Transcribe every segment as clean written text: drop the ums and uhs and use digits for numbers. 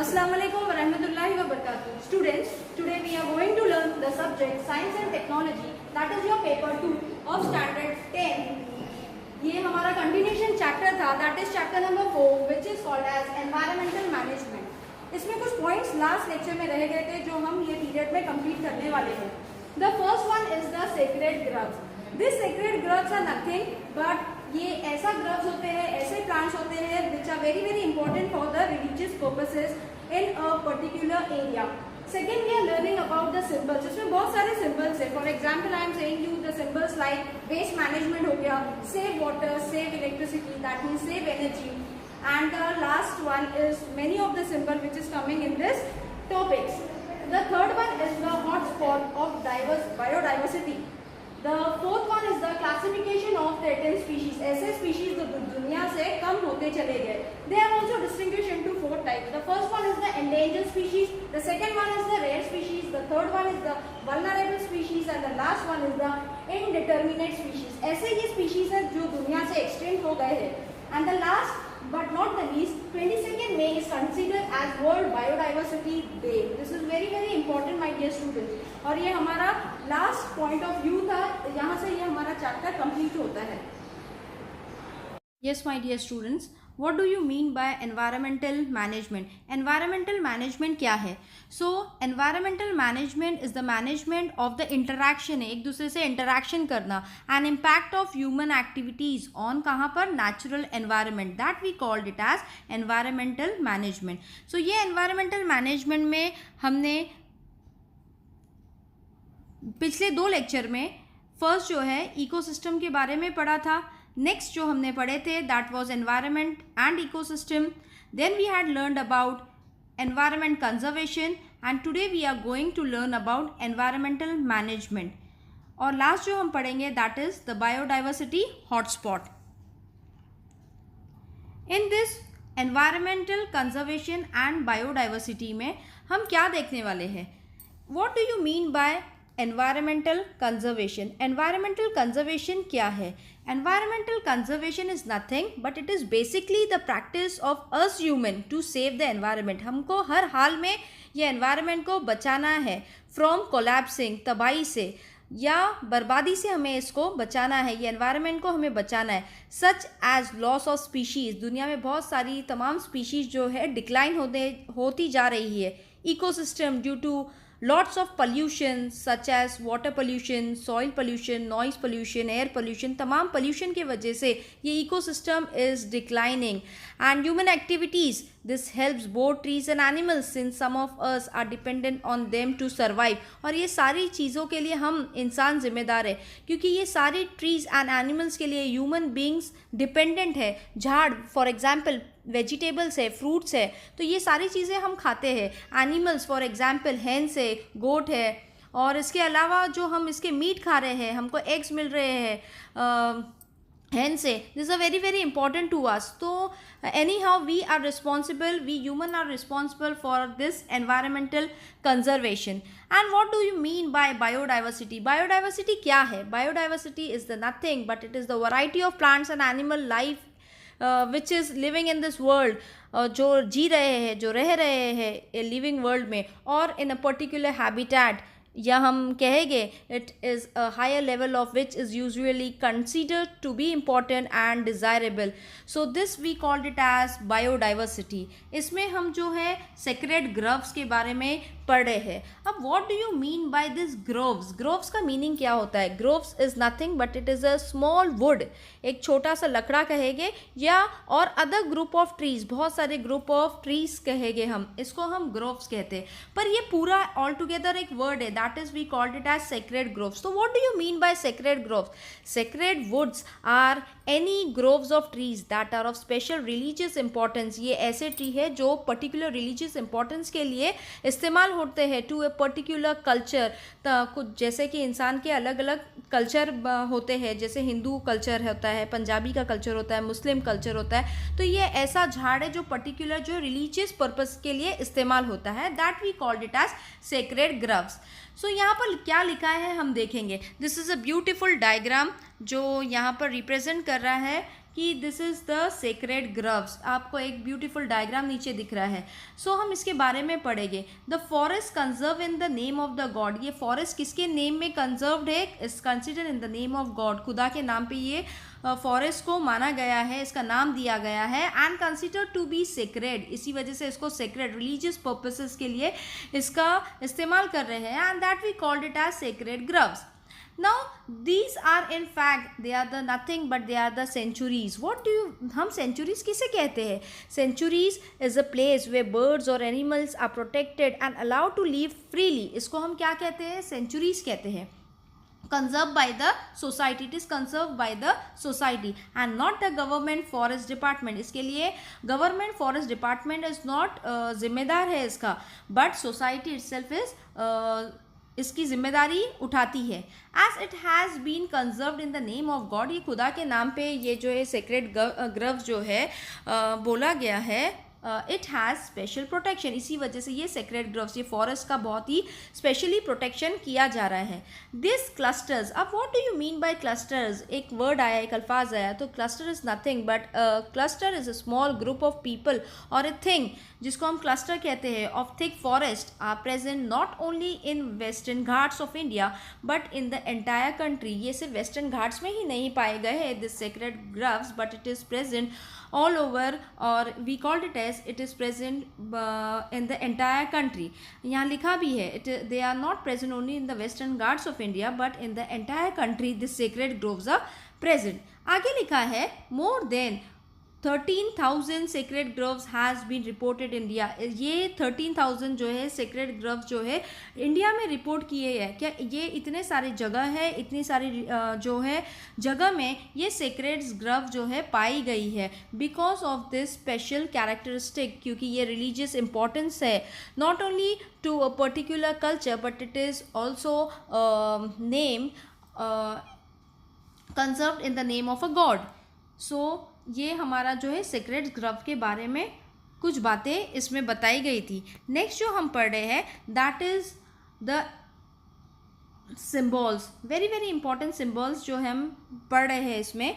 Assalamu alaikum wa rahmatullahi wa barakatuh. Students, today we are going to learn the subject Science and Technology, that is your paper 2 of standard 10. ये हमारा continuation chapter था, that is chapter number 4, which is called as Environmental Management. इसमें कुछ points last lecture में रह गए थे जो हम ये period में complete करने वाले हैं. The first one is the sacred groves. These sacred groves are nothing but ये ऐसा ग्रव्स होते हैं, ऐसे प्लांट्स होते हैं which are very very important for the religious purposes in a particular area. Second we are learning about the symbols. इसमें बहुत सारे सिंबल्स है. For example I am saying you the symbols like waste management हो गया, save water, save electricity, that means save energy. And the last one is many of the symbol which is coming in this topics. The third one is the hotspot of biodiversity. The fourth one is the classification of threatened species. ऐसे species जो दुनिया से कम होते चले गए. They are also distinguished into 4 types. The first one is the endangered species. The second one is the rare species. The third one is the vulnerable species, and the last one is the indeterminate species. ऐसे ये species है जो दुनिया से extinct हो गए हैं. And the last but not the least, 22nd May is considered as World Biodiversity Day. This is very very important, my dear students. और ये हमारा लास्ट पॉइंट ऑफ व्यू था. यहाँ से ये हमारा चैप्टर कंप्लीट होता है. Yes, my dear students, what do you mean by environmental management? Environmental management क्या है? So, environmental management is the management of the interaction, एक दूसरे से interaction करना, and impact of human activities on कहाँ पर? Natural environment. That we called it as environmental management. So, ये environmental management में हमने पिछले 2 लेक्चर में फर्स्ट जो है इकोसिस्टम के बारे में पढ़ा था. नेक्स्ट जो हमने पढ़े थे that was environment and ecosystem. Then we had learned about environment conservation and today we are going to learn about environmental management. और लास्ट जो हम पढ़ेंगे that is the biodiversity hotspot. In this environmental conservation and biodiversity में हम क्या देखने वाले हैं? What do you mean by environmental conservation? Environmental conservation क्या है? Environmental conservation is nothing but it is basically the practice of us human to save the environment. हमको हर हाल में ये एनवायरनमेंट को बचाना है फ्रॉम कोलैप्सिंग, तबाही से या बर्बादी से हमें इसको बचाना है. ये एनवायरनमेंट को हमें बचाना है. Such as loss of species, दुनिया में बहुत सारी तमाम स्पीशीज़ जो है डिक्लाइन होती जा रही है. Ecosystem due to lots of pollution such as water pollution, soil pollution, noise pollution, air pollution, तमाम pollution के वजह से ये ecosystem is declining. And human activities, this helps both trees and animals since some of us are dependent on them to survive. और ये सारी चीज़ों के लिए हम इंसान जिम्मेदार है क्योंकि ये सारी trees and animals के लिए human beings dependent है. झाड़ फॉर एग्जाम्पल वेजिटेबल्स है, फ्रूट्स है, तो ये सारी चीज़ें हम खाते हैं. एनिमल्स फॉर एग्जांपल हेंस है, गोट है, और इसके अलावा जो हम इसके मीट खा रहे हैं, हमको एग्स मिल रहे हैं हेन से. This are very very important to us. तो anyhow we are responsible, we human are responsible for this environmental conservation. And what do you mean by biodiversity? Biodiversity क्या है? Biodiversity is the nothing but it is the variety of plants and animal life which is living in this world, जो जी रहे हैं, जो रह रहे हैं लिविंग वर्ल्ड में, और इन अ पर्टिकुलर हैबिटेट, या हम कहेंगे it is a higher level of which is usually considered to be important and desirable. So this we called it as biodiversity. इसमें हम जो है सेक्रेड ग्रोव्स के बारे में पढ़ रहे हैं. अब what do you mean by this groves? Groves का मीनिंग क्या होता है? Groves is nothing but it is a small would, एक छोटा सा लकड़ा कहेंगे, या और अदर ग्रुप ऑफ ट्रीज, बहुत सारे ग्रुप ऑफ ट्रीज कहेंगे हम, इसको हम ग्रोव्स कहते हैं. पर ये पूरा ऑल टुगेदर एक वर्ड है, that is we called it as sacred groves. तो what do you mean by sacred groves? Sacred woods are any groves of trees that are of special religious importance. ये ऐसे tree है जो particular religious importance के लिए इस्तेमाल होते हैं टू ए पर्टिकुलर कल्चर. कुछ जैसे कि इंसान के अलग अलग कल्चर होते हैं, जैसे हिंदू कल्चर होता है, पंजाबी का कल्चर होता है, मुस्लिम कल्चर होता है. तो ये ऐसा झाड़ है जो पर्टिकुलर जो रिलीजियस पर्पस के लिए इस्तेमाल होता है. That we called it as sacred groves. So यहाँ पर क्या लिखा है हम देखेंगे. This is a beautiful diagram जो यहाँ पर रिप्रेजेंट कर रहा है कि this is the sacred groves. आपको एक ब्यूटीफुल डायग्राम नीचे दिख रहा है। सो हम इसके बारे में पढ़ेंगे। The forest conserve in the name of the God. ये फॉरेस्ट किसके नेम में कंजर्व्ड है? Is consider in the name of God. खुदा के नाम पे ये फॉरेस्ट को माना गया है, इसका नाम दिया गया है। And consider to be sacred, इसी वजह से इसको सेक्रेड रिलीजियस पर्पसेस के लिए इसका इस्तेमाल कर रहे हैं। And that we called it as sacred groves. Now these are in fact they are the nothing but they are the sanctuaries. What do you, हम sanctuaries किसे कहते हैं? Sanctuaries is a place where birds or animals are protected and allowed to live freely. इसको हम क्या कहते हैं? Sanctuaries कहते हैं। Conserved by the society, it is conserved by the society and not the government forest department. इसके लिए government forest department is not जिम्मेदार है इसका, but society itself is इसकी जिम्मेदारी उठाती है। As it has been conserved in the name of God, ये खुदा के नाम पे ये जो है सेक्रेड ग्रव्स जो है बोला गया है, इट हैज़ स्पेशल प्रोटेक्शन। इसी वजह से ये सेक्रेड ग्रव्स, ये फॉरेस्ट का बहुत ही स्पेशली प्रोटेक्शन किया जा रहा है। दिस क्लस्टर्स, अब what do you mean by clusters? एक वर्ड आया, एक अल्फाज आया, तो cluster is nothing but cluster is a small group of people और ए थिंग, जिसको हम क्लस्टर कहते हैं, of thick forest are present not only in Western Ghats of India but in the entire country. ये सिर्फ वेस्टर्न घाट्स में ही नहीं पाए गए हैं this sacred groves, but it is present all over, or we called it as it is present in the entire country. यहाँ लिखा भी है they are not present only in the western ghats of India but in the entire country this sacred groves are present. आगे लिखा है more than 13,000 sacred groves has been reported India. ये 13,000 जो है सेक्रेड ग्रव्स जो है इंडिया में report किए हैं। क्या ये इतने सारे जगह है, इतनी सारी जो है जगह में ये सेक्रेड ग्रव जो है पाई गई है because of this special characteristic, क्योंकि ये रिलीजियस इम्पोर्टेंस है not only to a particular culture but it is also name conserved in the name of a god. So ये हमारा जो है सेक्रेड ग्रव के बारे में कुछ बातें इसमें बताई गई थी। नेक्स्ट जो हम पढ़ रहे हैं that is the symbols, very very important symbols जो हम पढ़ रहे हैं इसमें।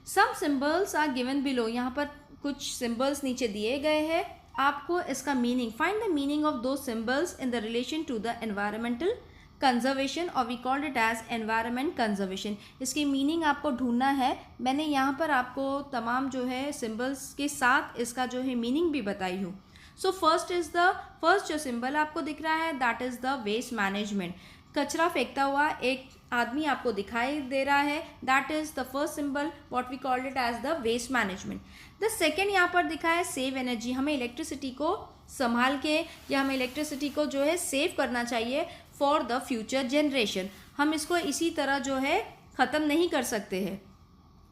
सम सिम्बल्स आर गिवन बिलो, यहाँ पर कुछ सिम्बल्स नीचे दिए गए हैं, आपको इसका meaning, find the meaning of दो symbols in the relation to the environmental conservation और we called it as environment conservation. इसकी मीनिंग आपको ढूंढना है। मैंने यहाँ पर आपको तमाम जो है सिंबल्स के साथ इसका जो है मीनिंग भी बताई हूँ। सो फर्स्ट जो सिंबल आपको दिख रहा है that is the waste management. कचरा फेंकता हुआ एक आदमी आपको दिखाई दे रहा है, that is the first symbol what we called it as the waste management. The second यहाँ पर दिखा है सेव एनर्जी, हमें इलेक्ट्रिसिटी को संभाल के या हमें इलेक्ट्रिसिटी को जो है सेव करना चाहिए फॉर द फ्यूचर जनरेशन, हम इसको इसी तरह जो है ख़त्म नहीं कर सकते हैं।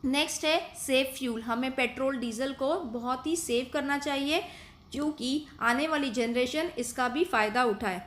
नेक्स्ट है सेव फ्यूल, हमें पेट्रोल डीजल को बहुत ही सेव करना चाहिए क्योंकि आने वाली जनरेशन इसका भी फ़ायदा उठाए।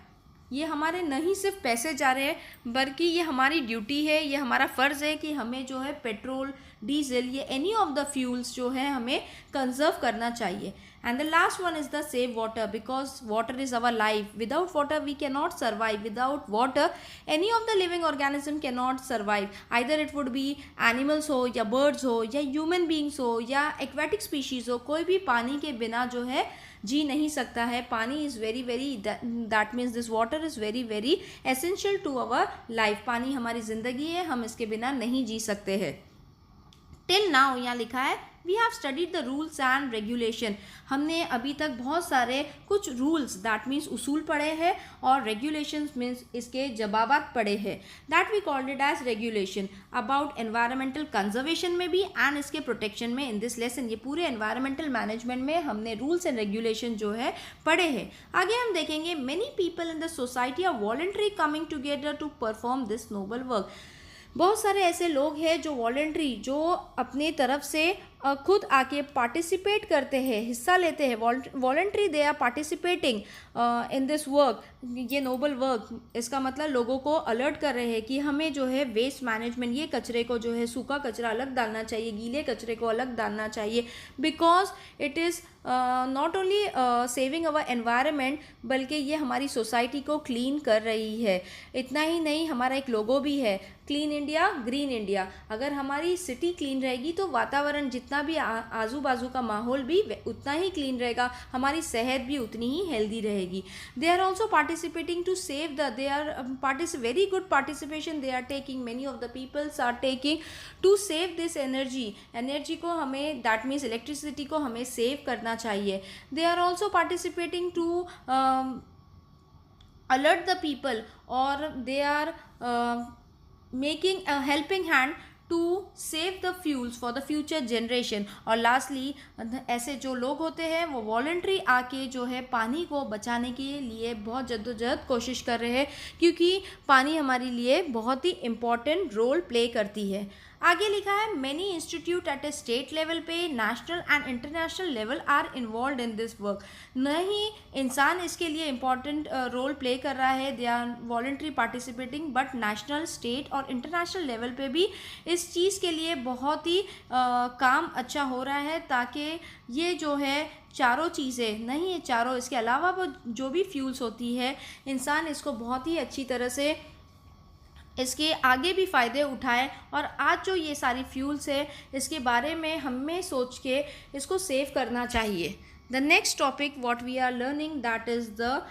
ये हमारे नहीं सिर्फ पैसे जा रहे हैं बल्कि ये हमारी ड्यूटी है, ये हमारा फ़र्ज़ है कि हमें जो है पेट्रोल डीजल ये एनी ऑफ द फ्यूल्स जो है हमें कंजर्व करना चाहिए। And the last one is the save water because water is our life, without water we can not survive, without water any of the living organism can not survive, either it would be animals हो या birds हो या human beings हो या aquatic species हो, कोई भी पानी के बिना जो है जी नहीं सकता है। पानी is very very, that means this water is very very essential to our life. पानी हमारी ज़िंदगी है, हम इसके बिना नहीं जी सकते हैं। टिल नाउ यहाँ लिखा है we have studied the rules and regulation, हमने अभी तक बहुत सारे कुछ रूल्स दैट मीन्स उसूल पढ़े हैं और रेगुलेशंस मीन्स इसके जवाबात पढ़े हैं, that we called it as regulation about environmental conservation में भी एंड इसके प्रोटेक्शन में। इन दिस लेसन ये पूरे एनवायरमेंटल मैनेजमेंट में हमने रूल्स एंड रेगुलेशन जो है पढ़े हैं। आगे हम देखेंगे many people in the society are voluntary coming together to perform this noble work, बहुत सारे ऐसे लोग हैं जो वॉलंटरी, जो अपने तरफ से खुद आके पार्टिसिपेट करते हैं, हिस्सा लेते हैं, voluntary they are participating in this work, ये नोबल वर्क। इसका मतलब लोगों को अलर्ट कर रहे हैं कि हमें जो है वेस्ट मैनेजमेंट, ये कचरे को जो है सूखा कचरा अलग डालना चाहिए, गीले कचरे को अलग डालना चाहिए because it is not only saving our environment, बल्कि ये हमारी सोसाइटी को क्लीन कर रही है। इतना ही नहीं, हमारा एक लोगो भी है, क्लीन इंडिया ग्रीन इंडिया। अगर हमारी सिटी क्लीन रहेगी तो वातावरण जितना भी आजू बाजू का माहौल भी उतना ही क्लीन रहेगा, हमारी सेहत भी उतनी ही हेल्दी रहेगी। They are also participating to save the, they are very good participation they are taking, many of the peoples are taking to save this energy को हमें, दैट मीन्स इलेक्ट्रिसिटी को हमें सेव करना चाहिए। They are also participating to alert the people, or they are making a helping hand to save the fuels for the future generation। और lastly ऐसे जो लोग होते हैं वो वॉलंटरी आके जो है पानी को बचाने के लिए बहुत जद्दोजहद कोशिश कर रहे हैं, क्योंकि पानी हमारे लिए बहुत ही इम्पॉर्टेंट रोल प्ले करती है। आगे लिखा है many institute at a state level पे, national and international level are involve in this work. नहीं इंसान इसके लिए इम्पॉर्टेंट रोल प्ले कर रहा है, they are voluntary participating, but national, state और इंटरनेशनल लेवल पे भी इस चीज़ के लिए बहुत ही काम अच्छा हो रहा है, ताकि ये जो है चारों चीज़ें, नहीं ये चारों, इसके अलावा वो जो भी फ्यूल्स होती है, इंसान इसको बहुत ही अच्छी तरह से इसके आगे भी फ़ायदे उठाए। और आज जो ये सारी फ्यूल्स है इसके बारे में हमें सोच के इसको सेव करना चाहिए। The next topic what we are learning, that is the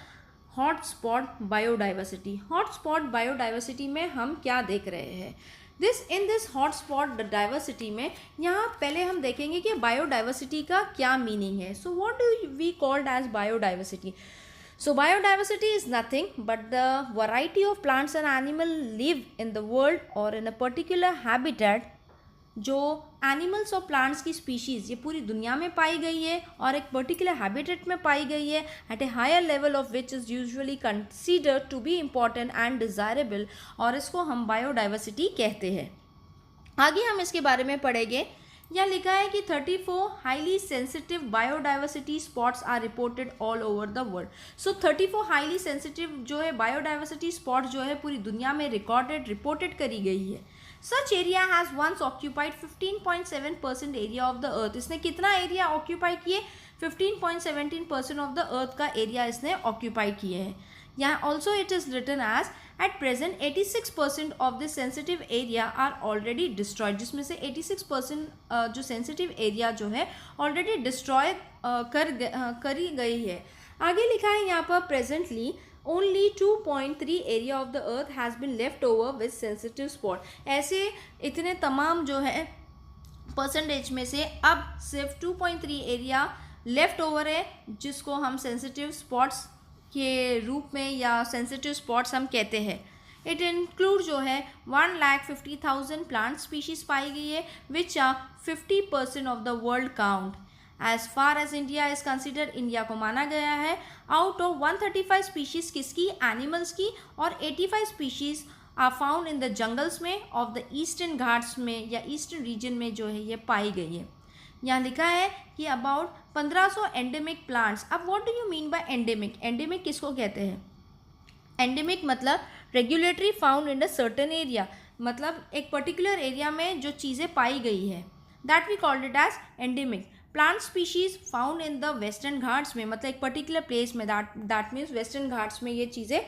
hotspot biodiversity. Hotspot biodiversity में हम क्या देख रहे हैं, इन दिस हॉटस्पॉट डाइवर्सिटी में यहाँ पहले हम देखेंगे कि बायोडाइवर्सिटी का क्या मीनिंग है। So what do we called as biodiversity? So biodiversity is nothing but the variety of plants and animals live in the world or in a particular habitat। जो एनिमल्स और प्लांट्स की species ये पूरी दुनिया में पाई गई है और एक पर्टिकुलर हैबिटेट में पाई गई है, at a higher level of which is usually considered to be important and desirable, और इसको हम बायोडाइवर्सिटी कहते हैं। आगे हम इसके बारे में पढ़ेंगे। यहाँ लिखा है कि 34 highly sensitive biodiversity spots are reported all over the world. So 34 highly sensitive जो है बायोडाइवर्सिटी स्पॉट जो है पूरी दुनिया में रिपोर्टेड करी गई है। Such area has once occupied 15.7% area of the earth. इसने कितना एरिया ऑक्यूपाई किए? 15.17% ऑफ द अर्थ का एरिया इसने ऑक्यूपाई किए हैं। यहाँ also it is written as at present 86% of this sensitive area are already destroyed, जिसमें से 86% जो सेंसिटिव एरिया जो है ऑलरेडी डिस्ट्रॉय करी गई है। आगे लिखा है यहाँ पर presently only 2.3 area of the earth has been left over with sensitive spot. ऐसे इतने तमाम जो है परसेंटेज में से अब सिर्फ 2.3 एरिया लेफ्ट ओवर है, जिसको हम सेंसिटिव स्पॉट्स के रूप में या सेंसिटिव स्पॉट्स हम कहते हैं। इट इंक्लूड जो है 1,50,000 प्लांट स्पीशीज़ पाई गई है, which are 50% of the world count. As far as India is consider, India को माना गया है। आउट ऑफ 135 स्पीशीज़ किसकी? एनिमल्स की, और 85 species are found in the jungles में ऑफ द ईस्टर्न घाट्स में या ईस्टर्न रीजन में जो है ये पाई गई है। यहाँ लिखा है कि अबाउट 1500 एंडेमिक प्लांट्स। अब what do you mean bye endemic? Endemic किसको कहते हैं? एंडेमिक मतलब regulatory found in a certain area, मतलब एक पर्टिकुलर एरिया में जो चीज़ें पाई गई है, that we called it as endemic. Plant species found in the Western Ghats में, मतलब एक पर्टिकुलर प्लेस में, दैट मीन्स वेस्टर्न घाट्स में ये चीज़ें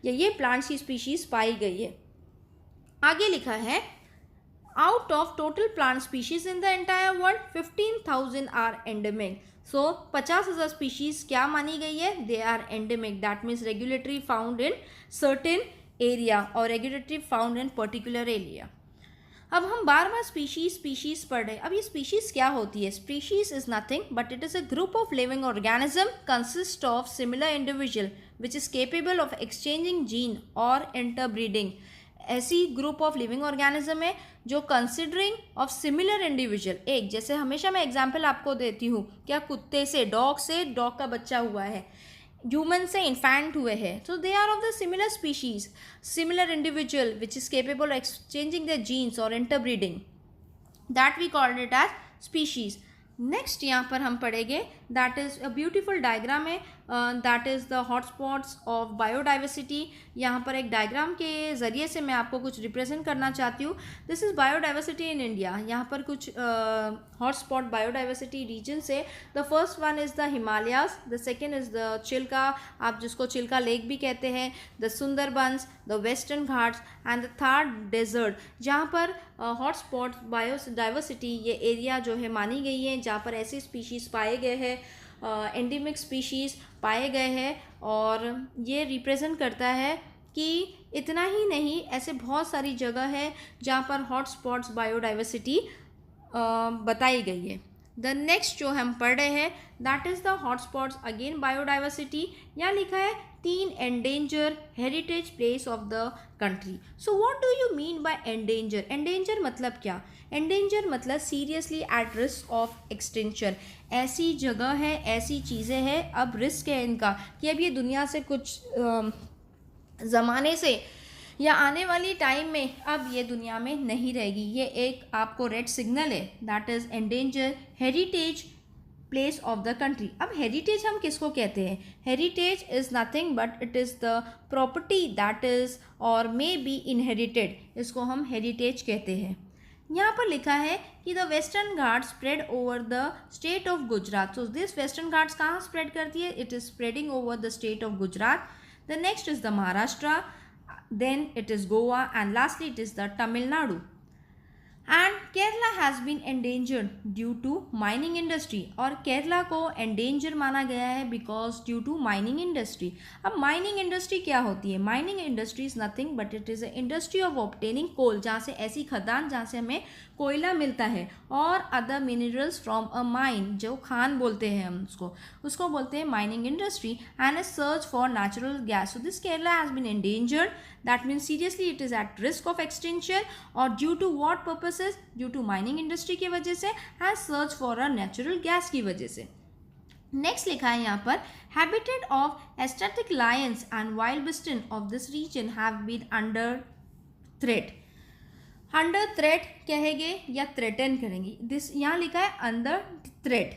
या ये प्लांट्स की स्पीशीज़ पाई गई है। आगे लिखा है out of total plant species in the entire world 15,000 are endemic। so 50,000 species क्या मानी गई है? they are endemic, that means regulatory found in certain area और regulatory found in particular area। अब हम बार स्पीशीज़ पढ़ रहे हैं। अब ये स्पीशीज़ क्या होती है? Species is nothing but it is a group of living organism consist of similar individual which is capable of exchanging gene और इंटरब्रीडिंग। ऐसी ग्रुप ऑफ लिविंग ऑर्गेनिज्म है जो कंसिडरिंग ऑफ सिमिलर इंडिविजुअल, एक जैसे हमेशा मैं एग्जांपल आपको देती हूँ, क्या कुत्ते से डॉग का बच्चा हुआ है, ह्यूमन से इन्फेंट हुए हैं, तो they are of the similar species, similar individual which is capable of exchanging their genes और interbreeding, that we called it as species. Next यहाँ पर हम पढ़ेंगे, that is a beautiful diagram है, that is the hotspots of biodiversity. यहाँ पर एक diagram के ज़रिए से मैं आपको कुछ रिप्रेजेंट करना चाहती हूँ। This is biodiversity in India. यहाँ पर कुछ हॉटस्पॉट बायोडाइवर्सिटी रीजन्स है। The first one is the Himalayas, the second is the Chilka, आप जिसको चिल्का लेक भी कहते हैं, the Sundarbans, the Western Ghats and the third desert. जहाँ पर हॉटस्पॉट बायोडाइवर्सिटी ये एरिया जो है मानी गई है जहाँ पर ऐसे स्पीशीज़ पाए गए हैं, एंडेमिक स्पीशीज़ पाए गए हैं, और ये रिप्रेजेंट करता है कि इतना ही नहीं, ऐसे बहुत सारी जगह है जहाँ पर हॉटस्पॉट्स बायोडाइवर्सिटी बताई गई है। द नेक्स्ट जो हम पढ़ रहे हैं, that is the hotspots again biodiversity. यहाँ लिखा है 3 endanger heritage place of the country. So what do you mean by endanger? Endanger मतलब क्या? एंडेंजर मतलब seriously at risk of extinction. ऐसी जगह है, ऐसी चीज़ें हैं, अब रिस्क है इनका कि अब ये दुनिया से कुछ ज़माने से या आने वाली टाइम में अब ये दुनिया में नहीं रहेगी। ये एक आपको रेड सिग्नल है, that is endanger heritage place of the country. अब हेरिटेज हम किसको कहते हैं? Heritage is nothing but it is the property that is or may B inherited, इसको हम हेरिटेज कहते हैं। यहाँ पर लिखा है कि the western Ghat spread over the state of Gujarat. So this western Ghats कहाँ स्प्रेड करती है? It is spreading over the state of Gujarat. The next is the Maharashtra, then it is Goa, and lastly it is the Tamil Nadu. And Kerala has been endangered due to mining industry, और केरला को endanger माना गया है because due to mining industry। अब mining industry क्या होती है? mining industry is nothing but it is a industry of obtaining coal, जहाँ से ऐसी खदान जहाँ से हमें कोयला मिलता है, और other minerals from a mine, जो खान बोलते हैं हम उसको बोलते हैं mining industry, and a search for natural gas. So this Kerala has been endangered, that means seriously it is at risk of extinction, और due to what purposes? Due to mining industry की वजह से, and search for a natural gas की वजह से। Next लिखा है यहाँ पर, habitat of Asiatic Lions and wild beasts of this region have been under threat. Under threat कहेंगे या थ्रेटन करेंगे, दिस यहाँ लिखा है अंडर थ्रेट।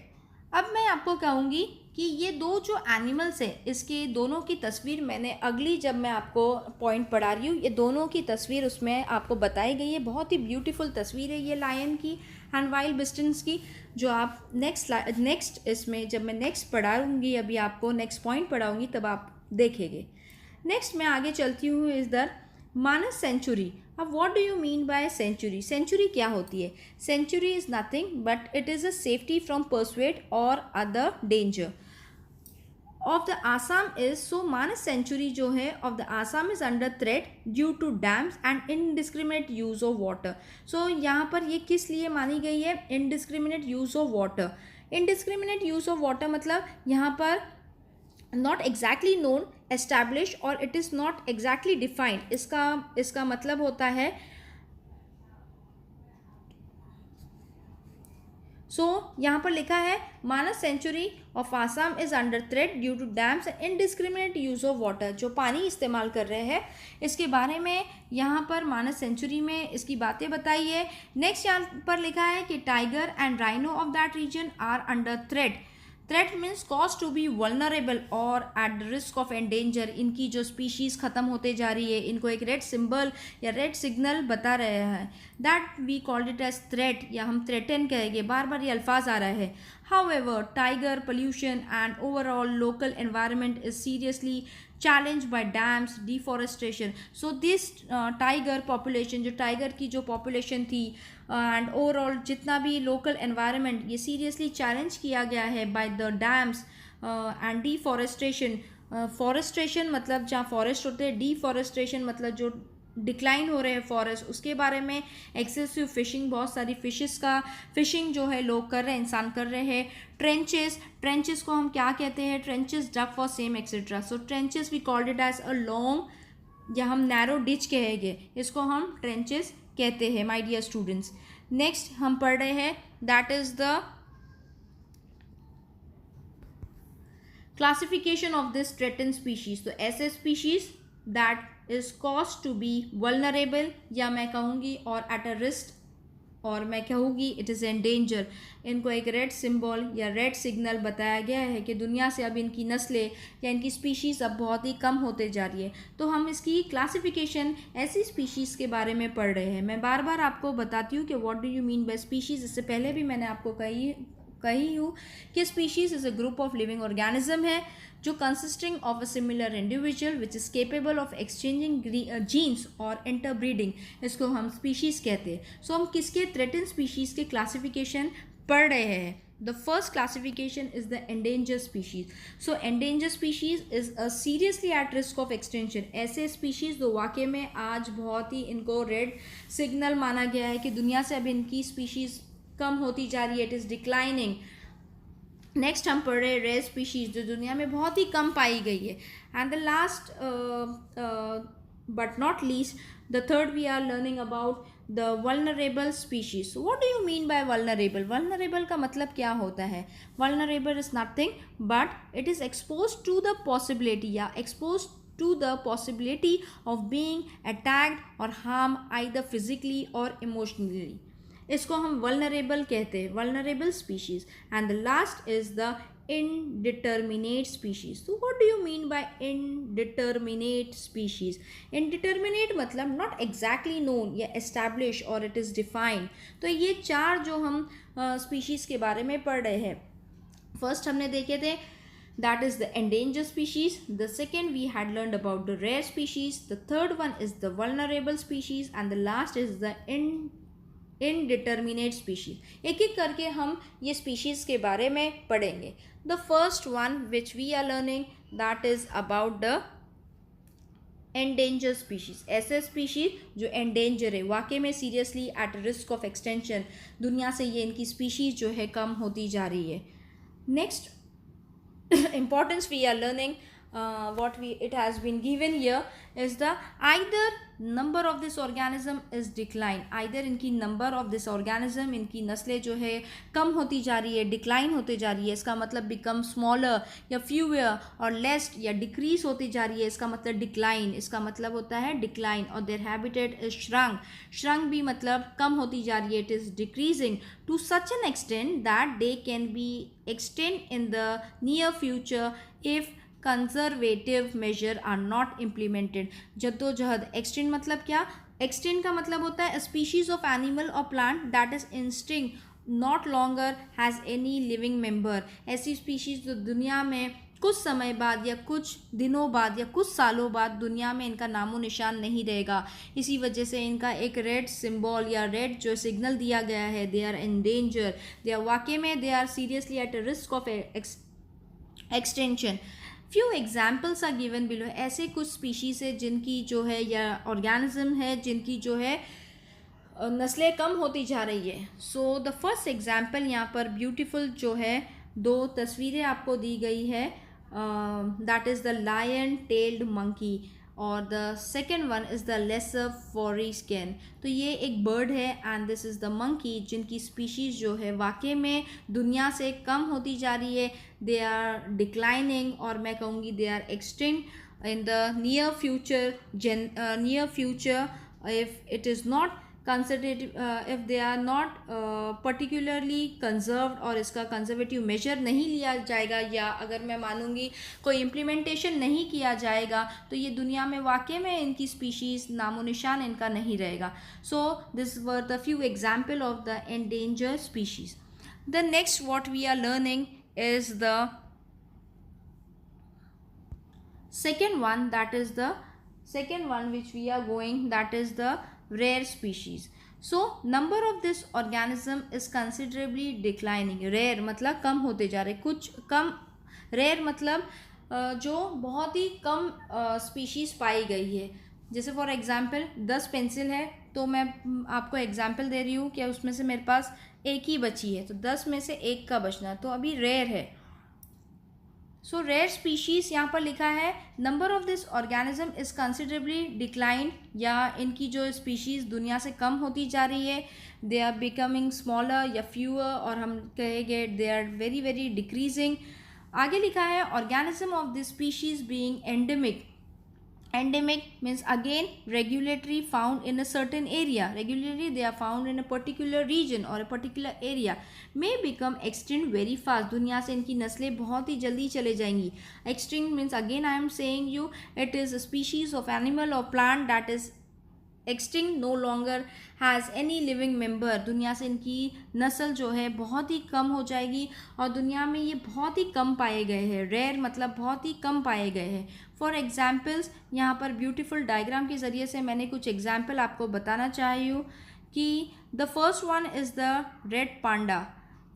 अब मैं आपको कहूँगी कि ये दो जो एनिमल्स है, इसके दोनों की तस्वीर मैंने अगली जब मैं आपको पॉइंट पढ़ा रही हूँ, ये दोनों की तस्वीर उसमें आपको बताई गई है। बहुत ही ब्यूटीफुल तस्वीर है ये लायन की एंड वाइल्ड बिस्टन्स की, जो आप नेक्स्ट इसमें जब मैं नेक्स्ट पढ़ाऊँगी, अभी आपको नेक्स्ट पॉइंट पढ़ाऊँगी तब आप देखेंगे। नेक्स्ट मैं आगे चलती हूँ इधर, मानस सेंचुरी। अब what do you mean by sanctuary? Sanctuary क्या होती है? Sanctuary is nothing but it is a safety from pursuit और other danger of the Assam is. So Manas sanctuary जो है of the Assam is under threat due to dams and indiscriminate use of water. सो यहाँ पर ये किस लिए मानी गई है? Indiscriminate use of water. Indiscriminate use of water मतलब यहाँ पर नॉट एग्जैक्टली नोन, एस्टैब्लिश और it is not exactly defined. इसका मतलब होता है, यहाँ पर लिखा है Manas sanctuary of Assam is under threat due to dams and indiscriminate use of water. जो पानी इस्तेमाल कर रहे हैं इसके बारे में यहाँ पर मानस सेंचुरी में इसकी बातें बताई है। नेक्स्ट यहाँ पर लिखा है कि tiger and rhino of that region are under threat. Threat means cause to be vulnerable और at the risk of endanger. इनकी जो स्पीशीज़ ख़त्म होते जा रही है, इनको एक रेड सिंबल या रेड सिग्नल बता रहे हैं, that we called it as threat, या हम थ्रेटन कहेंगे। बार बार ये अल्फाज आ रहा है। However tiger pollution and overall local environment is seriously challenged by dams, deforestation. So this tiger population, जो टाइगर की जो पॉपुलेशन थी एंड ओवरऑल जितना भी लोकल एनवायरनमेंट, ये सीरियसली चैलेंज किया गया है by the dams and deforestation. Forestation मतलब जहाँ फॉरेस्ट होते हैं, डिफॉरेस्टेशन मतलब जो डिक्लाइन हो रहे हैं फॉरेस्ट, उसके बारे में। एक्सेसिव फिशिंग, बहुत सारी फिशिंग जो है लोग कर रहे हैं, इंसान कर रहे हैं। ट्रेंचेस को हम क्या कहते हैं? Trenches dug for same etcetera. So trenches we called it as a long, या हम नैरो डिच कहेंगे, इसको हम ट्रेंचेस कहते हैं माय डियर स्टूडेंट्स। नेक्स्ट हम पढ़ रहे हैं, that is the classification of this threatened species. तो ऐसे species that is caused to be vulnerable, या मैं कहूँगी और at a risk और मैं कहूँगी इट इज़ एंडेंजर। इनको एक रेड सिंबल या रेड सिग्नल बताया गया है कि दुनिया से अब इनकी नस्लें या इनकी स्पीशीज़ अब बहुत ही कम होते जा रही है। तो हम इसकी क्लासिफिकेशन ऐसी स्पीशीज़ के बारे में पढ़ रहे हैं। मैं बार बार आपको बताती हूँ कि what do you mean by species. इससे पहले भी मैंने आपको कही हूँ कि species is a group of living organism है जो consisting of a similar individual which is capable of exchanging genes और इंटरब्रीडिंग, इसको हम स्पीशीज़ कहते हैं। सो हम किसके थ्रेटन स्पीशीज़ के क्लासिफिकेशन पढ़ रहे हैं। The first classification is the endangered species. So endangered species is a seriously at risk of extinction. ऐसे species जो वाकई में आज बहुत ही इनको रेड सिग्नल माना गया है कि दुनिया से अब इनकी species कम होती जा रही है, इट इज़ डिक्लाइनिंग। नेक्स्ट हम पढ़ रहे रेयर स्पीशीज़ जो दुनिया में बहुत ही कम पाई गई है। And the last but not least, the third we are learning about the vulnerable species. What do you mean by vulnerable? Vulnerable का मतलब क्या होता है? Vulnerable is nothing but it is expose to the possibility या expose to the possibility of being attacked or harmed either physically or emotionally. इसको हम vulnerable कहते हैं, vulnerable species. And the last is the indeterminate species. So what do you mean by indeterminate species? Indeterminate मतलब not exactly known या established or it is defined. तो ये चार जो हम species के बारे में पढ़ रहे हैं, फर्स्ट हमने देखे थे that is the endangered species. The second we had learned about the rare species. The third one is the vulnerable species and the last is the indeterminate species. एक एक करके हम ये species के बारे में पढ़ेंगे. The first one which we are learning that is about the endangered species. ऐसे species जो endanger है, वाकई में seriously at risk of extinction, दुनिया से ये इनकी species जो है कम होती जा रही है. Next importance we are learning it has been given here is the either number of this organism is decline. either इनकी number of this organism, इनकी नस्लें जो है कम होती जा रही है, decline होते जा रही है, इसका मतलब become smaller या fewer और less या decrease होती जा रही है, इसका मतलब decline, इसका मतलब होता है decline. और their habitat is shrunk भी मतलब कम होती जा रही है, it is decreasing to such an extent that they can be extinct in the near future if conservative major are not implemented. जद्दोजहद, एक्सटेंट मतलब क्या? एक्सटेंट का मतलब होता है स्पीशीज ऑफ एनिमल और plant that is instinct not longer has any living member. ऐसी species जो दुनिया में कुछ समय बाद या कुछ दिनों बाद या कुछ सालों बाद दुनिया में इनका नामो निशान नहीं रहेगा. इसी वजह से इनका एक रेड सिंबल या रेड जो सिग्नल दिया गया है, they are in danger, they are वाकई में they are seriously at risk of extension. Few examples are given below. ऐसे कुछ स्पीशीज़ है जिनकी जो है या ऑर्गेनिज्म है जिनकी जो है नस्लें कम होती जा रही है. सो द फर्स्ट एग्जाम्पल यहाँ पर ब्यूटीफुल जो है दो तस्वीरें आपको दी गई है, that is the lion tailed monkey और the second one is the lesser florican. तो ये एक बर्ड है and this is the monkey जिनकी स्पीशीज़ जो है वाकई में दुनिया से कम होती जा रही है. दे आर डिक्लाइनिंग और मैं कहूँगी they are extinct in the near future if it is not conservative, if they are not particularly conserved और इसका कंजर्वेटिव मेजर नहीं लिया जाएगा या अगर मैं मानूंगी कोई इम्प्लीमेंटेशन नहीं किया जाएगा तो ये दुनिया में वाकई में इनकी स्पीशीज़ नामो निशान इनका नहीं रहेगा. So this were the few example of the endangered species. The next what we are learning is the second one, that is the second one which we are going, that is the rare species. So number of this organism is considerably declining. rare मतलब कम होते जा रहे, कुछ कम. rare मतलब जो बहुत ही कम species पाई गई है. जैसे फॉर एग्जांपल 10 पेंसिल है तो मैं आपको एग्जांपल दे रही हूँ कि उसमें से मेरे पास एक ही बची है तो 10 में से एक का बचना तो अभी रेयर है. सो रेयर स्पीशीज़ यहाँ पर लिखा है number of this organism is considerably decline या इनकी जो स्पीशीज़ दुनिया से कम होती जा रही है. दे आर बिकमिंग स्मॉलर या फ्यूअर और हम कहेंगे they are very very decreasing. आगे लिखा है organism of this species being endemic. Endemic means again regulatory found in a certain area. Regularly they are found in a particular region or a particular area. May become extinct very fast. दुनिया से इनकी नस्लें बहुत ही जल्दी चले जाएंगी. Extinct means again I am saying you it is a species of animal or plant that is extinct, no longer has any living member. दुनिया से इनकी नस्ल जो है बहुत ही कम हो जाएगी और दुनिया में ये बहुत ही कम पाए गए हैं. रेयर मतलब बहुत ही कम पाए गए हैं. फॉर एग्जाम्पल्स यहाँ पर ब्यूटीफुल डायग्राम के ज़रिए से मैंने कुछ एग्जाम्पल आपको बताना चाही हूँ कि the first one is the red पांडा.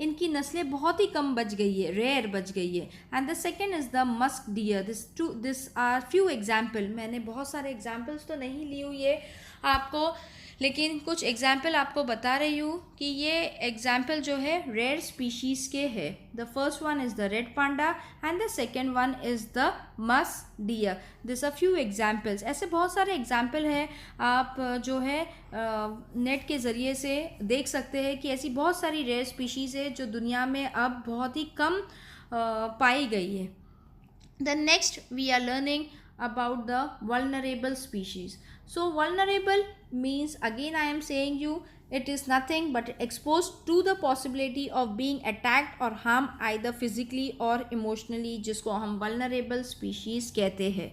इनकी नस्लें बहुत ही कम बच गई है, रेयर बच गई है. And the second is the musk deer. This are few example. मैंने बहुत सारे एग्जाम्पल्स तो नहीं ली हुई है आपको, लेकिन कुछ एग्जाम्पल आपको बता रही हूँ कि ये एग्जाम्पल जो है रेयर स्पीशीज़ के है. The first one is the red panda and the second one is the musk deer. This are few examples. ऐसे बहुत सारे एग्जाम्पल हैं, आप जो है नेट के ज़रिए से देख सकते हैं कि ऐसी बहुत सारी रेयर स्पीशीज़ है जो दुनिया में अब बहुत ही कम पाई गई है. The next we are learning about the vulnerable species. So vulnerable means again I am saying you it is nothing but exposed to the possibility of being attacked or harmed either physically or emotionally, जिसको हम vulnerable species कहते हैं.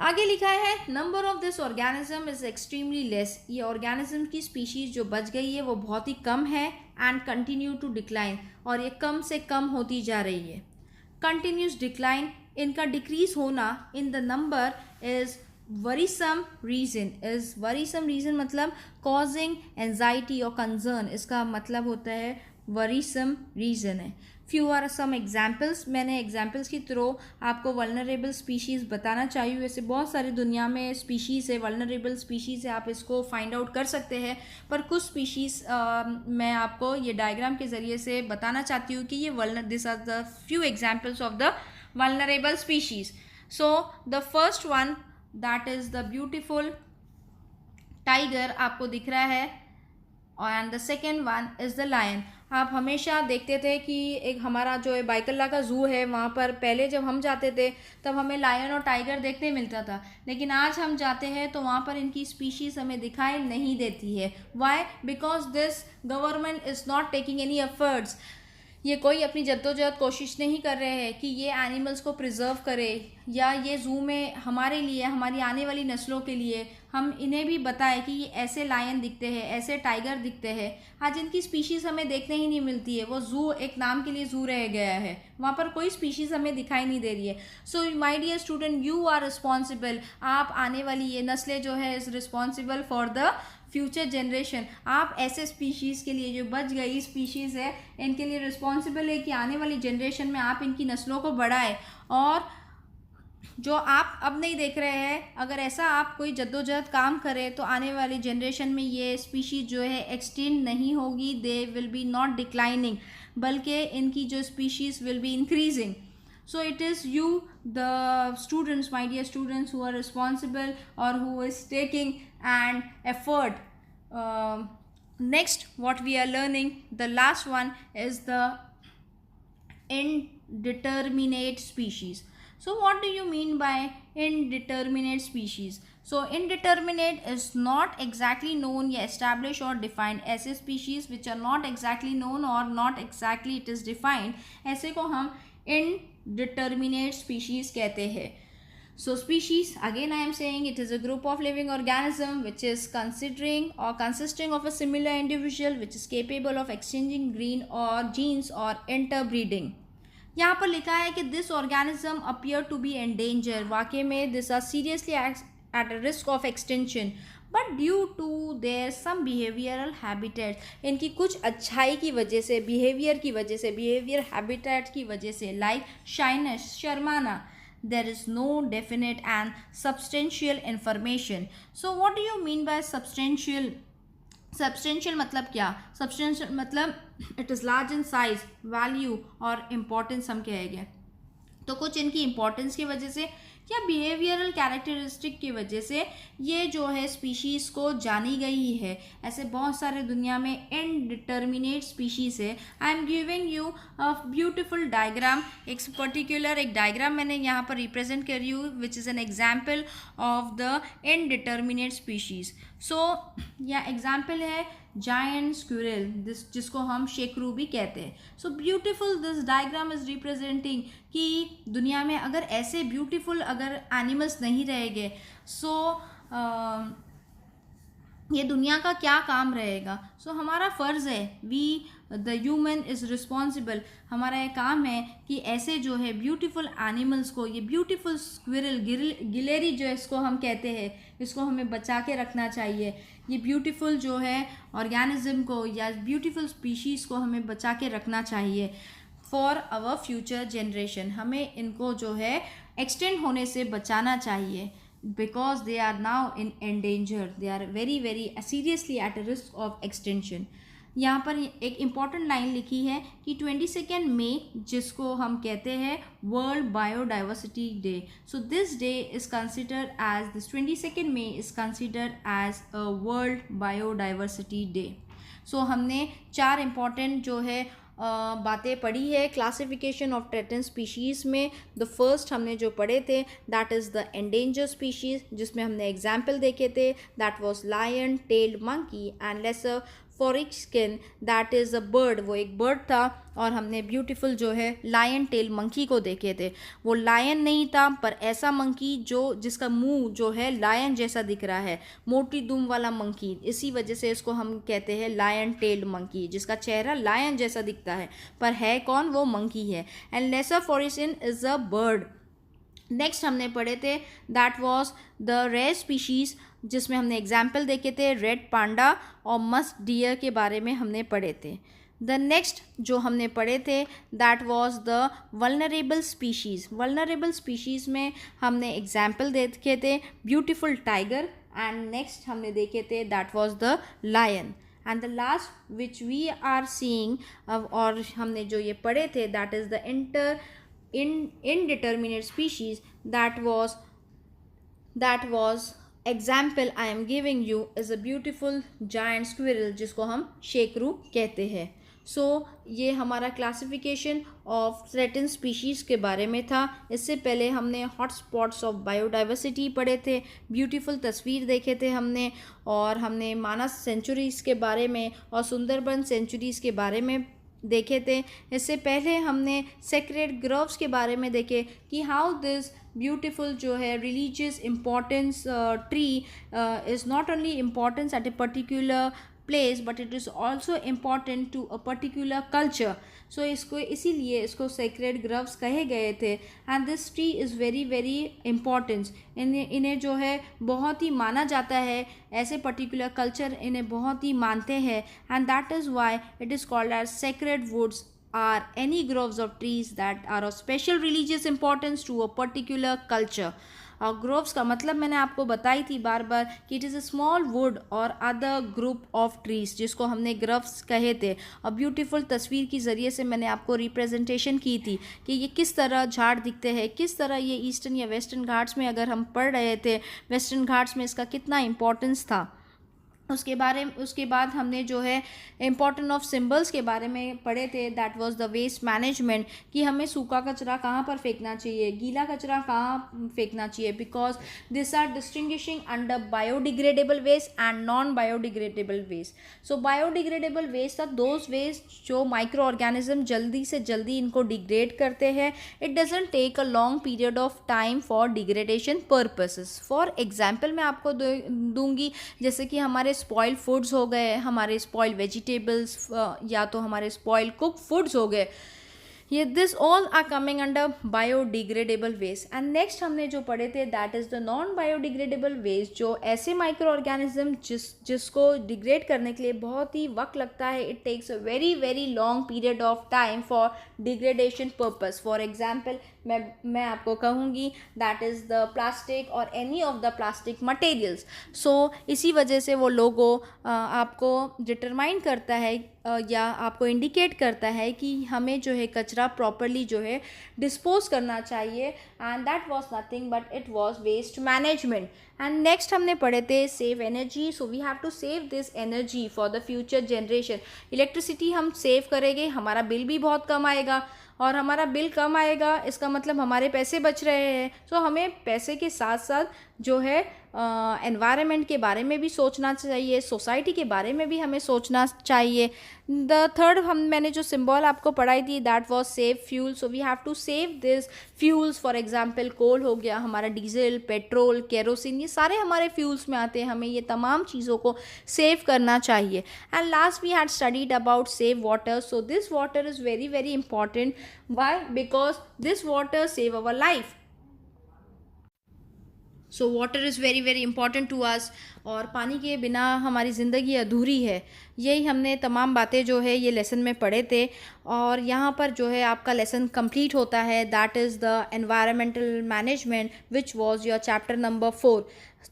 आगे लिखा है number of this organism is extremely less. ये organism की species जो बच गई है वो बहुत ही कम है एंड कंटिन्यू टू डिक्लाइन, और ये कम से कम होती जा रही है. कंटिन्यूस डिक्लाइन, इनका डिक्रीज होना in the number is worrisome reason मतलब कॉजिंग एंजाइटी और कंसर्न. इसका मतलब होता है वरीसम रीज़न है. Few are some examples. मैंने एग्जाम्पल्स की थ्रू आपको वल्नरेबल स्पीशीज़ बताना चाहिए. वैसे बहुत सारी दुनिया में स्पीशीज़ है, वल्नरेबल स्पीशीज़ है, आप इसको फाइंड आउट कर सकते हैं. पर कुछ स्पीशीज़ मैं आपको ये डायग्राम के ज़रिए से बताना चाहती हूँ कि ये this are the few examples of the vulnerable species. So the first one that is the beautiful tiger आपको दिख रहा है, and the second one is the lion. आप हमेशा देखते थे कि एक हमारा जो है बाइकल्ला का ज़ू है, वहाँ पर पहले जब हम जाते थे तब हमें लायन और टाइगर देखने मिलता था, लेकिन आज हम जाते हैं तो वहाँ पर इनकी स्पीशीज़ हमें दिखाई नहीं देती है. Why? Because this government is not taking any efforts. ये कोई अपनी जद्दोजहद कोशिश नहीं कर रहे हैं कि ये एनिमल्स को प्रिजर्व करे या ये ज़ू में हमारे लिए, हमारी आने वाली नस्लों के लिए हम इन्हें भी बताएं कि ये ऐसे लायन दिखते हैं, ऐसे टाइगर दिखते हैं. आज इनकी स्पीशीज़ हमें देखने ही नहीं मिलती है. वो ज़ू एक नाम के लिए ज़ू रह गया है, वहाँ पर कोई स्पीशीज़ हमें दिखाई नहीं दे रही है. So my dear student, you are responsible. आप आने वाली ये नस्लें जो है is responsible for the future generation. आप ऐसे स्पीशीज़ के लिए जो बच गई स्पीशीज़ है इनके लिए रिस्पॉन्सिबल है कि आने वाली जनरेशन में आप इनकी नस्लों को बढ़ाएं. और जो आप अब नहीं देख रहे हैं, अगर ऐसा आप कोई जद्दोजहद काम करें तो आने वाली जनरेशन में ये स्पीशीज़ जो है एक्सटेंड नहीं होगी. They will be not declining, बल्कि इनकी जो species will be increasing. So it is you, the students, my dear students, who are responsible or who is taking an effort. Next, what we are learning, the last one is the indeterminate species. So what do you mean by indeterminate species? So indeterminate is not exactly known या established or defined. ऐसे species which are not exactly known or not exactly it is defined, ऐसे को हम indeterminate species कहते हैं. So species, again I am saying, it is a group of living organism which is considering or consisting of a similar individual which is capable of exchanging genes or interbreeding. यहाँ पर लिखा है कि this organism appear to be in danger. वाकई में this are seriously at a risk of extinction. But due to their some behavioural habitats, इनकी कुछ अच्छाई की वजह से, बिहेवियर की वजह से, बिहेवियर हैबिटेट की वजह से, लाइक शाइनेस, शर्माना, there is no definite and substantial information. So what do you mean by substantial? Substantial मतलब क्या? सब्सटेंशियल मतलब it is large in size, value और इम्पोर्टेंस हम कहेंगे. तो कुछ इनकी इम्पोर्टेंस की वजह से या बिहेवियरल कैरेक्टरिस्टिक की वजह से ये जो है स्पीशीज़ को जानी गई है। ऐसे बहुत सारे दुनिया में इनडिटर्मिनेट स्पीशीज़ है। I am giving you a beautiful diagram, एक डायग्राम मैंने यहाँ पर रिप्रेजेंट कर रही हूँ which is an example of the indeterminate species. So या एग्जाम्पल है जायंट स्क्विरल, जिसको हम शेकरू भी कहते हैं। So beautiful this diagram is representing कि दुनिया में अगर ऐसे ब्यूटीफुल अगर एनिमल्स नहीं रहेंगे सो ये दुनिया का क्या काम रहेगा। सो हमारा फ़र्ज़ है, we the human is responsible, हमारा ये काम है कि ऐसे जो है ब्यूटीफुल एनिमल्स को, ये ब्यूटीफुल स्क्विरल गिलेरी जो इसको हम कहते हैं, इसको हमें बचा के रखना चाहिए। ये ब्यूटीफुल जो है ऑर्गेनिज्म को या ब्यूटीफुल स्पीशीज़ को हमें बचा के रखना चाहिए फॉर आवर फ्यूचर जनरेशन। हमें इनको जो है एक्सटेंड होने से बचाना चाहिए because they are now in endanger, they are very very seriously at a risk of extinction। यहाँ पर एक इम्पॉर्टेंट लाइन लिखी है कि 22 मई, जिसको हम कहते हैं world biodiversity day. So this day is consider as this 22 मई is consider as a world biodiversity day. So हमने 4 इम्पॉर्टेंट जो है बातें पढ़ी है क्लासिफिकेशन ऑफ थ्रेटन्ड स्पीशीज़ में। द फर्स्ट हमने जो पढ़े थे that is the endangered species, जिसमें हमने एग्जाम्पल देखे थे that was lion tailed monkey and lesser florican that is a bird, वो एक बर्ड था। और हमने ब्यूटीफुल जो है लायन टेल मंकी को देखे थे। वो लायन नहीं था पर ऐसा मंकी जिसका मुंह जो है लायन जैसा दिख रहा है, मोटी दुम वाला मंकी, इसी वजह से इसको हम कहते हैं लायन टेल्ड मंकी, जिसका चेहरा लायन जैसा दिखता है पर है कौन, वो मंकी है। And lesser florican is a bird. Next हमने पढ़े थे that was the rare species, जिसमें हमने एग्जाम्पल देखे थे रेड पांडा और मस्क डियर के बारे में हमने पढ़े थे। द नेक्स्ट जो हमने पढ़े थे that was the vulnerable species. Vulnerable species में हमने एग्जाम्पल देखे थे ब्यूटीफुल टाइगर एंड नेक्स्ट हमने देखे थे that was the lion. And the last which we are seeing, और हमने जो ये पढ़े थे that is the indeterminate species, that was example I am giving you is a beautiful giant squirrel, जिसको हम शेकरू कहते हैं। सो ये हमारा क्लासिफिकेशन ऑफ थ्रेटन्ड स्पीशीज़ के बारे में था। इससे पहले हमने हॉट स्पॉट्स ऑफ बायोडाइवर्सिटी पढ़े थे, ब्यूटीफुल तस्वीर देखे थे हमने, और हमने मानस सेंचुरीज़ के बारे में और सुंदरबन सेंचुरीज़ के बारे में देखे थे। इससे पहले हमने सेक्रेड ग्रोव्स के बारे में देखे कि हाउ दिस ब्यूटीफुल जो है religious importance tree is not only importance at a particular place but it is also important to a particular culture. So इसीलिए इसको सेक्रेड ग्रोव्स कहे गए थे। And this tree is very very importance, इन्हें जो है बहुत ही माना जाता है, ऐसे पर्टिकुलर कल्चर इन्हें बहुत ही मानते हैं। And that is why it is called as sacred woods are any groves of trees that are of special religious importance to a particular culture. और ग्रोव्स का मतलब मैंने आपको बताई थी बार बार कि it is a small wood और अदर ग्रुप ऑफ ट्रीज, जिसको हमने ग्रोव्स कहे थे। और ब्यूटीफुल तस्वीर की ज़रिए से मैंने आपको रिप्रेजेंटेशन की थी कि ये किस तरह झाड़ दिखते हैं, किस तरह ये ईस्टर्न या वेस्टर्न घाट्स में अगर हम पढ़ रहे थे, वेस्टर्न घाट्स में इसका कितना इम्पोर्टेंस था। उसके बाद हमने जो है इम्पोर्टेंट ऑफ सिंबल्स के बारे में पढ़े थे that was the waste management, कि हमें सूखा कचरा कहाँ पर फेंकना चाहिए, गीला कचरा कहाँ फेंकना चाहिए, because this are distinguishing under biodegradable waste and non biodegradable waste. So biodegradable waste are those waste जो माइक्रो ऑर्गेनिज्म जल्दी से जल्दी इनको डिग्रेड करते हैं। It doesn't take a long period of time for degradation purposes. For example मैं आपको दूंगी, जैसे कि हमारे स्पॉइल फूड्स हो गए, हमारे स्पॉइल वेजिटेबल्स, या तो हमारे स्पॉइल कुक फूड्स हो गए, ये this all are coming under biodegradable waste. And next हमने जो पढ़े थे that is the non biodegradable waste, जो ऐसे माइक्रो ऑर्गेनिज्म जिसको डिग्रेड करने के लिए बहुत ही वक्त लगता है। It takes a very very long period of time for degradation purpose. For example मैं आपको कहूँगी दैट इज़ द प्लास्टिक और any of the plastic materials. So इसी वजह से वो लोगो आपको डिटरमाइन करता है या आपको इंडिकेट करता है कि हमें जो है कचरा प्रॉपरली जो है डिस्पोज करना चाहिए, and that was nothing but it was waste management. And next हमने पढ़े थे save energy. So we have to save this energy for the future generation. Electricity हम सेव करेंगे, हमारा बिल भी बहुत कम आएगा, और हमारा बिल कम आएगा इसका मतलब हमारे पैसे बच रहे हैं। सो हमें पैसे के साथ साथ जो है एनवायरनमेंट के बारे में भी सोचना चाहिए, सोसाइटी के बारे में भी हमें सोचना चाहिए। द थर्ड मैंने जो सिंबल आपको पढ़ाई थी that was save fuel. So we have to save this fuels. For example coal हो गया, हमारा डीजल, पेट्रोल, केरोसिन, ये सारे हमारे फ्यूल्स में आते हैं, हमें ये तमाम चीज़ों को सेव करना चाहिए। And last we had studied about save water. So this water is very very important. Why? Because this water save our life. So water is very very important to us, और पानी के बिना हमारी ज़िंदगी अधूरी है। यही हमने तमाम बातें जो है ये लेसन में पढ़े थे, और यहाँ पर जो है आपका लेसन कंप्लीट होता है। That is the environmental management which was your chapter number 4।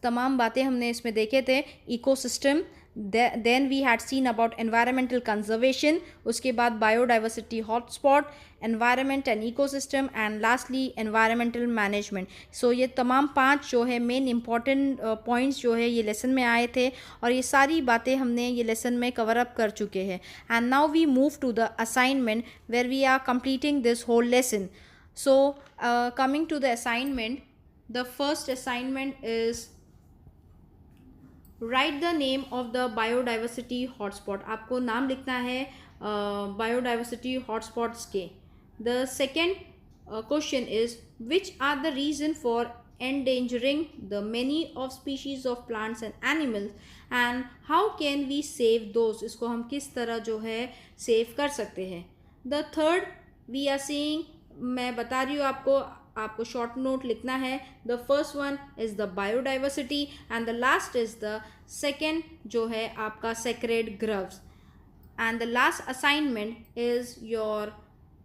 तमाम बातें हमने इसमें देखे थे। Ecosystem, then we had seen about environmental conservation, उसके बाद biodiversity hotspot, environment and ecosystem, and lastly environmental management। so ये तमाम 5 जो है मेन important points जो है ये लेसन में आए थे, और ये सारी बातें हमने ये लेसन में कवर अप कर चुके हैं। and now we move to the assignment where we are completing this whole lesson। so coming to the assignment, the first assignment is write the name of the biodiversity hotspot. आपको नाम लिखना है biodiversity hotspots के। The second question is which are the reason for endangering the many of species of plants and animals, and how can we save those. इसको हम किस तरह जो है सेव कर सकते हैं। The third we are seeing, मैं बता रही हूँ आपको शॉर्ट नोट लिखना है। The first one is the biodiversity, and the last is the second जो है आपका sacred groves. And the last assignment is your,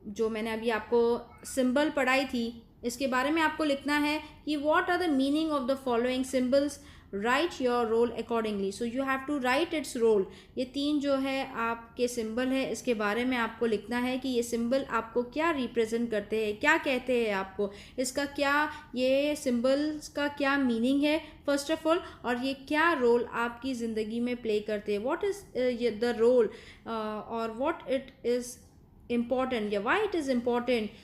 जो मैंने अभी आपको सिंबल पढ़ाई थी इसके बारे में आपको लिखना है कि what are the meaning of the following symbols, write your role accordingly. So you have to write its role. ये 3 जो है आपके सिंबल है, इसके बारे में आपको लिखना है कि ये सिंबल आपको क्या रिप्रेजेंट करते हैं, क्या कहते हैं आपको, इसका क्या, ये सिंबल्स का क्या मीनिंग है फर्स्ट ऑफ ऑल, और ये क्या रोल आपकी ज़िंदगी में प्ले करते हैं। व्हाट इज़ द रोल, और व्हाट इट इज़ important, या why it is important,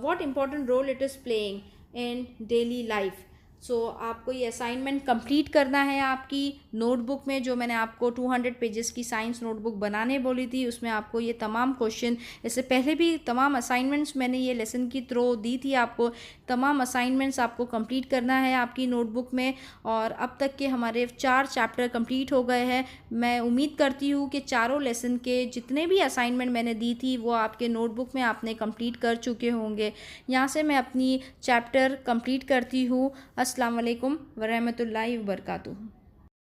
what important role it is playing in daily life। सो आपको ये असाइनमेंट कंप्लीट करना है आपकी नोटबुक में, जो मैंने आपको 200 पेजेस की साइंस नोटबुक बनाने बोली थी, उसमें आपको ये तमाम क्वेश्चन, इससे पहले भी तमाम असाइनमेंट्स मैंने ये लेसन की थ्रू दी थी आपको, तमाम असाइनमेंट्स आपको कंप्लीट करना है आपकी नोटबुक में। और अब तक के हमारे 4 चैप्टर कंप्लीट हो गए हैं। मैं उम्मीद करती हूँ कि चारों लेसन के जितने भी असाइनमेंट मैंने दी थी वो आपके नोटबुक में आपने कंप्लीट कर चुके होंगे। यहाँ से मैं अपनी चैप्टर कंप्लीट करती हूँ। अस्सलाम वालेकुम वरहमतुल्लाहि वबरकातुहू।